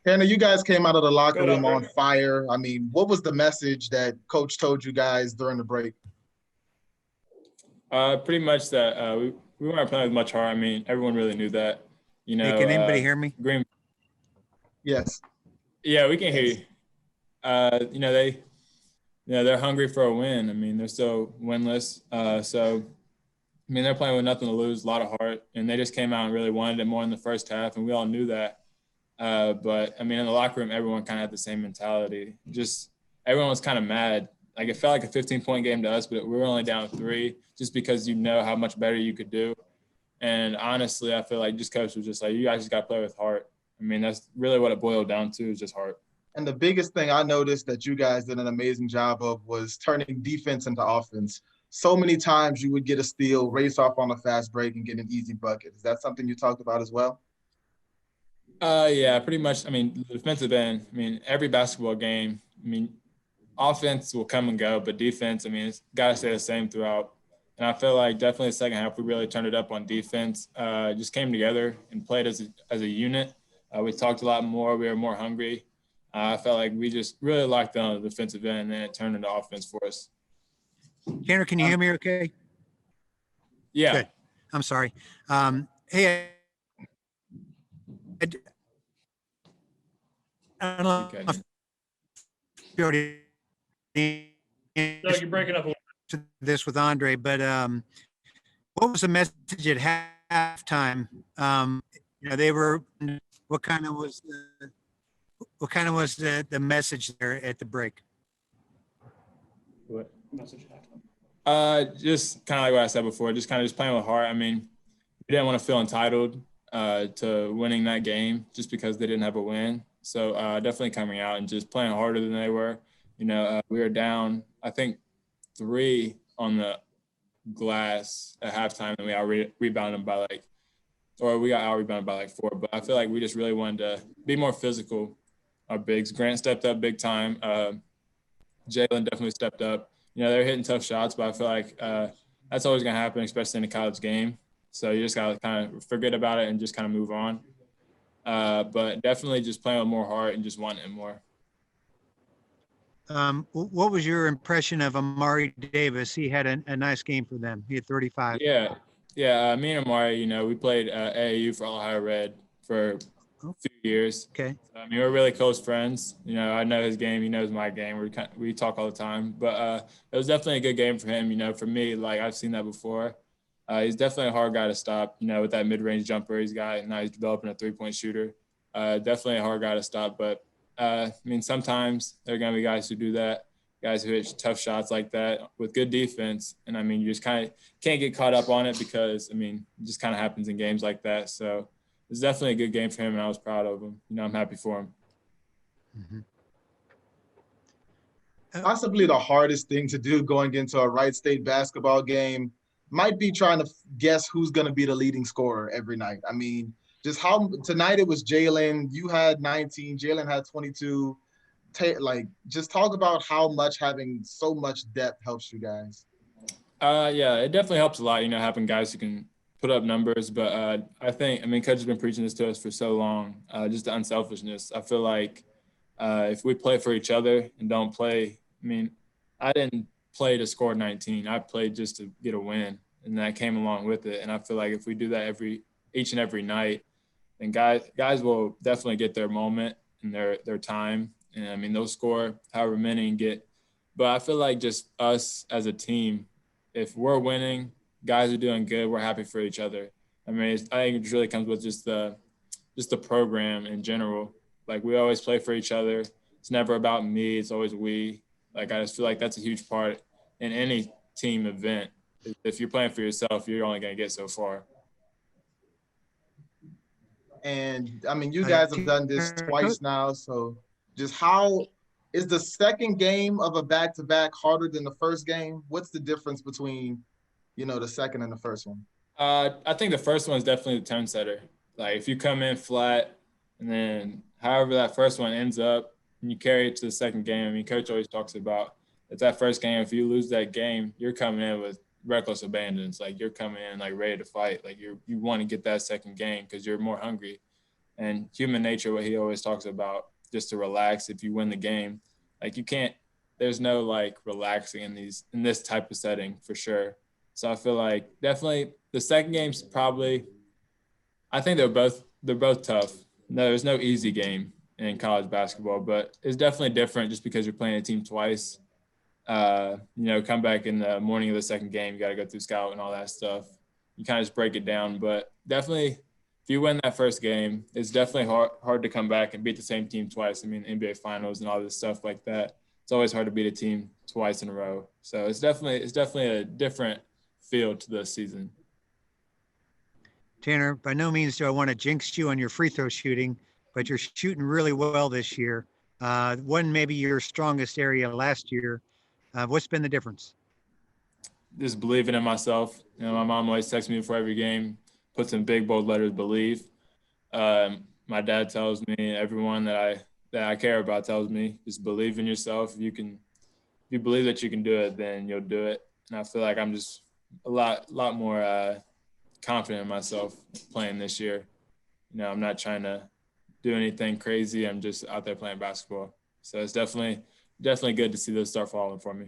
Hannah, you guys came out of the locker Good, room on Andre. fire. I mean, what was the message that coach told you guys during the break? Pretty much that we weren't playing with much heart. I mean, everyone really knew that. You Hey, know, can anybody hear me? Green. Yes. Yeah, we can hear Yes. you. They're hungry for a win. I mean, they're still winless. I mean, they're playing with nothing to lose, a lot of heart, and they just came out and really wanted it more in the first half, and we all knew that. But I mean, in the locker room, everyone kind of had the same mentality. Just everyone was kind of mad. Like it felt like a 15-point game to us, but we were only down three, just because you know how much better you could do. And honestly, I feel like just coach was just like, you guys just got to play with heart. I mean, that's really what it boiled down to, is just heart. And the biggest thing I noticed that you guys did an amazing job of was turning defense into offense. So many times you would get a steal, race off on a fast break, and get an easy bucket. Is that something you talked about as well? Yeah, pretty much. I mean, the defensive end. I mean, every basketball game. I mean, offense will come and go, but defense. I mean, it's got to stay the same throughout. And I feel like definitely the second half we really turned it up on defense. Just came together and played as a unit. We talked a lot more. We were more hungry. I felt like we just really locked down the defensive end, and then it turned into offense for us. Tanner, can you hear me okay? Yeah. Good. I'm sorry. Hey, I don't know Okay. if you already No, you're breaking up a little. to this with Andre, but what was the message at halftime? They were. What kind of was the message there at the break? What message? Just kind of like what I said before, just kind of just playing with heart. I mean, we didn't want to feel entitled to winning that game just because they didn't have a win. So definitely coming out and just playing harder than they were. We were down, I think, three on the glass at halftime, and we out rebounded by we got out rebounded by like four. But I feel like we just really wanted to be more physical. Our bigs, Grant stepped up big time. Jalen definitely stepped up. They're hitting tough shots, but I feel like that's always going to happen, especially in a college game. So you just got to kind of forget about it and just kind of move on. But definitely just playing with more heart and just wanting it more. What was your impression of Amari Davis? He had a nice game for them. He had 35. Yeah. Me and Amari, we played AAU for Ohio Red for a few years. Okay. I mean, we're really close friends. I know his game. He knows my game. We talk all the time. But it was definitely a good game for him. For me, like I've seen that before. He's definitely a hard guy to stop. With that mid-range jumper he's got, and now he's developing a three-point shooter. Definitely a hard guy to stop. But I mean, sometimes there are going to be guys who do that, guys who hit tough shots like that with good defense. And I mean, you just kind of can't get caught up on it because, I mean, it just kind of happens in games like that. So it's definitely a good game for him, and I was proud of him. I'm happy for him. Mm-hmm. Possibly the hardest thing to do going into a Wright State basketball game might be trying to guess who's going to be the leading scorer every night. I mean, just how tonight it was Jalen. You had 19. Jalen had 22. Just talk about how much having so much depth helps you guys. Yeah, it definitely helps a lot, having guys who can put up numbers. But I mean, Coach has been preaching this to us for so long, just the unselfishness. I feel like if we play for each other and don't play, I mean, I didn't play to score 19. I played just to get a win, and that came along with it. And I feel like if we do that each and every night, then guys will definitely get their moment and their time. And I mean, they'll score however many and get. But I feel like just us as a team, if we're winning, guys are doing good, we're happy for each other. I mean, I think it really comes with just the program in general. Like we always play for each other. It's never about me. It's always we. Like I just feel like that's a huge part in any team event. If you're playing for yourself, you're only going to get so far. And I mean, you guys have done this twice now. So just how is the second game of a back-to-back harder than the first game? What's the difference between, the second and the first one? I think the first one is definitely the tone setter. Like if you come in flat and then however that first one ends up and you carry it to the second game, I mean, Coach always talks about it's that first game. If you lose that game, you're coming in with reckless abandon. Like you're coming in like ready to fight. Like you want to get that second game because you're more hungry. And human nature, what he always talks about, just to relax if you win the game. Like you can't, there's no like relaxing in this type of setting for sure. So I feel like definitely the second game's probably, I think they're both tough. No, there's no easy game in college basketball, but it's definitely different just because you're playing a team twice. Come back in the morning of the second game, you got to go through scout and all that stuff. You kind of just break it down, but definitely if you win that first game, it's definitely hard to come back and beat the same team twice. I mean, NBA finals and all this stuff like that. It's always hard to beat a team twice in a row. So it's definitely a different feel to the season. Tanner, by no means do I want to jinx you on your free throw shooting, but you're shooting really well this year. One maybe your strongest area last year. What's been the difference? Just believing in myself. My mom always texts me before every game, puts in big bold letters, believe. My dad tells me, everyone that I care about tells me, just believe in yourself. If you believe that you can do it, then you'll do it. And I feel like I'm just a lot more confident in myself playing this year. I'm not trying to do anything crazy. I'm just out there playing basketball. So it's definitely good to see those start falling for me.